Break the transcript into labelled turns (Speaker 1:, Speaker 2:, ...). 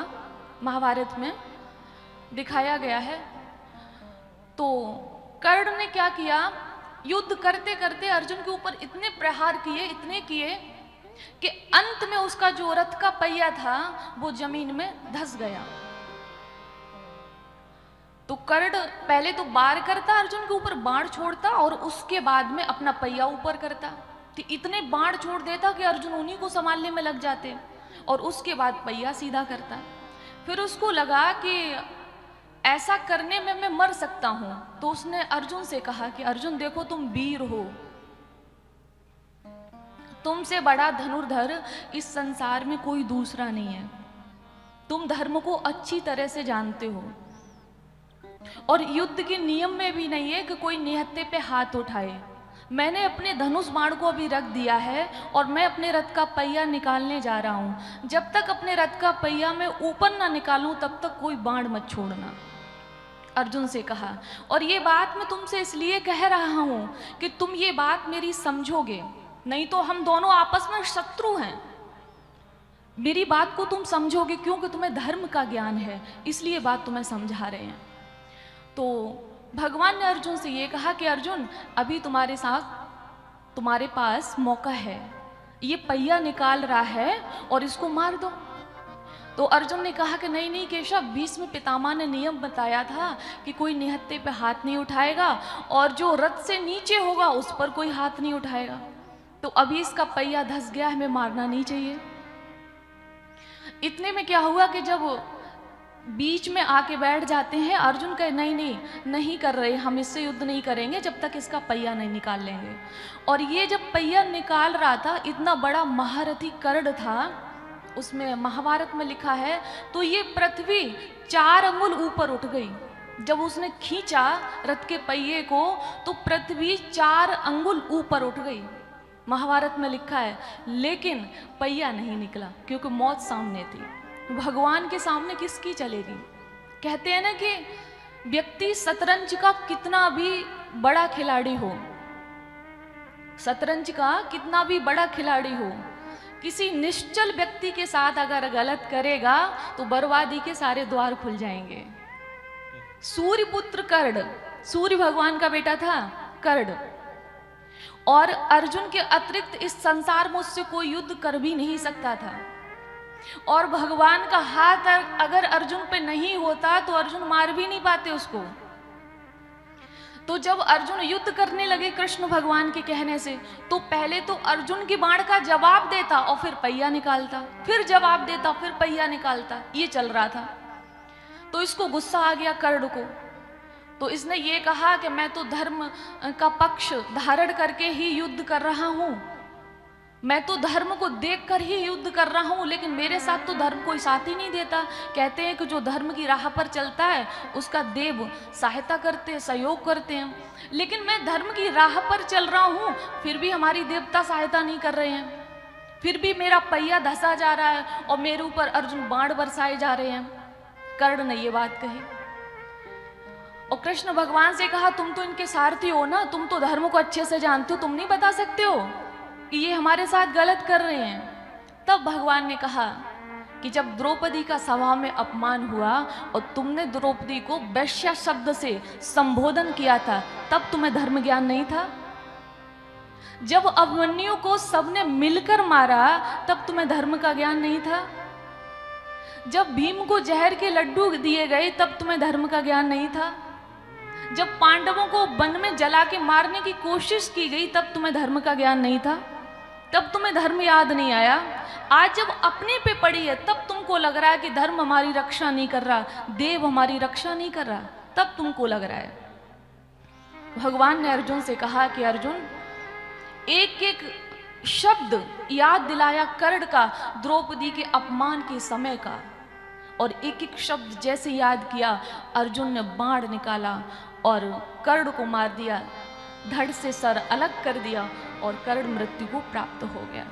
Speaker 1: हुआ महाभारत में दिखाया गया है। तो कर्ण ने क्या किया, युद्ध करते करते अर्जुन के ऊपर इतने प्रहार किए, इतने किए कि अंत में उसका जो रथ का पहिया था वो जमीन में धंस गया। तो कर्ण पहले तो वार करता, अर्जुन के ऊपर बाण छोड़ता और उसके बाद में अपना पहिया ऊपर करता। तो इतने बाण छोड़ देता कि अर्जुन उन्हीं को संभालने में लग जाते और उसके बाद पहिया सीधा करता। फिर उसको लगा कि ऐसा करने में मैं मर सकता हूं, तो उसने अर्जुन से कहा कि अर्जुन देखो तुम वीर हो, तुमसे बड़ा धनुर्धर इस संसार में कोई दूसरा नहीं है, तुम धर्म को अच्छी तरह से जानते हो और युद्ध के नियम में भी नहीं है कि कोई निहत्थे पे हाथ उठाए। मैंने अपने धनुष बाण को अभी रख दिया है और मैं अपने रथ का पहिया निकालने जा रहा हूं। जब तक अपने रथ का पहिया मैं ऊपर ना निकालूं तब तक कोई बाण मत छोड़ना, अर्जुन से कहा। और ये बात मैं तुमसे इसलिए कह रहा हूं कि तुम ये बात मेरी समझोगे, नहीं तो हम दोनों आपस में शत्रु हैं। मेरी बात को तुम समझोगे क्योंकि तुम्हें धर्म का ज्ञान है, इसलिए बात तुम्हें समझा रहे हैं। तो भगवान ने अर्जुन से ये कहा कि अर्जुन अभी तुम्हारे पास मौका है, ये पहिया निकाल रहा है और इसको मार दो। तो अर्जुन ने कहा कि नहीं नहीं केशव, भीष्म पितामह ने नियम बताया था कि कोई निहत्थे पे हाथ नहीं उठाएगा और जो रथ से नीचे होगा उस पर कोई हाथ नहीं उठाएगा। तो अभी इसका पहिया धंस गया, हमें मारना नहीं चाहिए। इतने में क्या हुआ कि जब बीच में आके बैठ जाते हैं, अर्जुन कहे नहीं नहीं नहीं कर रहे, हम इससे युद्ध नहीं करेंगे जब तक इसका पहिया नहीं निकाल लेंगे। और ये जब पहिया निकाल रहा था, इतना बड़ा महारथी कर्ण था, उसमें महाभारत में लिखा है, तो ये पृथ्वी 4 अंगुल ऊपर उठ गई। जब उसने खींचा रथ के पहिए को तो पृथ्वी 4 अंगुल ऊपर उठ गई, महाभारत में लिखा है। लेकिन पहिया नहीं निकला क्योंकि मौत सामने थी। भगवान के सामने किसकी चलेगी। कहते हैं ना कि व्यक्ति शतरंज का कितना भी बड़ा खिलाड़ी हो, शतरंज का कितना भी बड़ा खिलाड़ी हो, किसी निश्चल व्यक्ति के साथ अगर गलत करेगा तो बर्बादी के सारे द्वार खुल जाएंगे। सूर्य पुत्र कर्ण, सूर्य भगवान का बेटा था कर्ण, और अर्जुन के अतिरिक्त इस संसार में उससे कोई युद्ध कर भी नहीं सकता था। और भगवान का हाथ अगर अर्जुन पे नहीं होता तो अर्जुन मार भी नहीं पाते उसको। तो जब अर्जुन युद्ध करने लगे कृष्ण भगवान के कहने से, तो पहले तो अर्जुन की बाण का जवाब देता और फिर पहिया निकालता, फिर जवाब देता फिर पहिया निकालता, ये चल रहा था। तो इसको गुस्सा आ गया कर्ण को। तो इसने ये कहा कि मैं तो धर्म का पक्ष धारण करके ही युद्ध कर रहा हूं, मैं तो धर्म को देखकर ही युद्ध कर रहा हूं, लेकिन मेरे साथ तो धर्म कोई साथ ही नहीं देता। कहते हैं कि जो धर्म की राह पर चलता है उसका देव सहायता करते हैं, सहयोग करते हैं, लेकिन मैं धर्म की राह पर चल रहा हूं फिर भी हमारी देवता सहायता नहीं कर रहे हैं, फिर भी मेरा पहिया धंसा जा रहा है और मेरे ऊपर अर्जुन बाण बरसाए जा रहे हैं। कर्ण ने ये बात कही और कृष्ण भगवान से कहा तुम तो इनके सारथी हो ना, तुम तो धर्म को अच्छे से जानते हो, तुम नहीं बता सकते हो कि ये हमारे साथ गलत कर रहे हैं। तब भगवान ने कहा कि जब द्रौपदी का सभा में अपमान हुआ और तुमने द्रौपदी को वैश्या शब्द से संबोधन किया था, तब तुम्हें धर्म ज्ञान नहीं था। जब अभिमन्यु को सबने मिलकर मारा तब तुम्हें धर्म का ज्ञान नहीं था। जब भीम को जहर के लड्डू दिए गए तब तुम्हें धर्म का ज्ञान नहीं था। जब पांडवों को वन में जला के मारने की कोशिश की गई तब तुम्हें धर्म का ज्ञान नहीं था, तब तुम्हें धर्म याद नहीं आया। आज जब अपने पे पड़ी है तब तुमको लग रहा है कि धर्म हमारी रक्षा नहीं कर रहा, देव हमारी रक्षा नहीं कर रहा, तब तुमको लग रहा है। भगवान ने अर्जुन से कहा कि अर्जुन एक एक शब्द याद दिलाया कर्ण का, द्रौपदी के अपमान के समय का, और एक एक शब्द जैसे याद किया अर्जुन ने बाण निकाला और कर्ण को मार दिया, धड़ से सर अलग कर दिया और कर्ण मृत्यु को प्राप्त हो गया।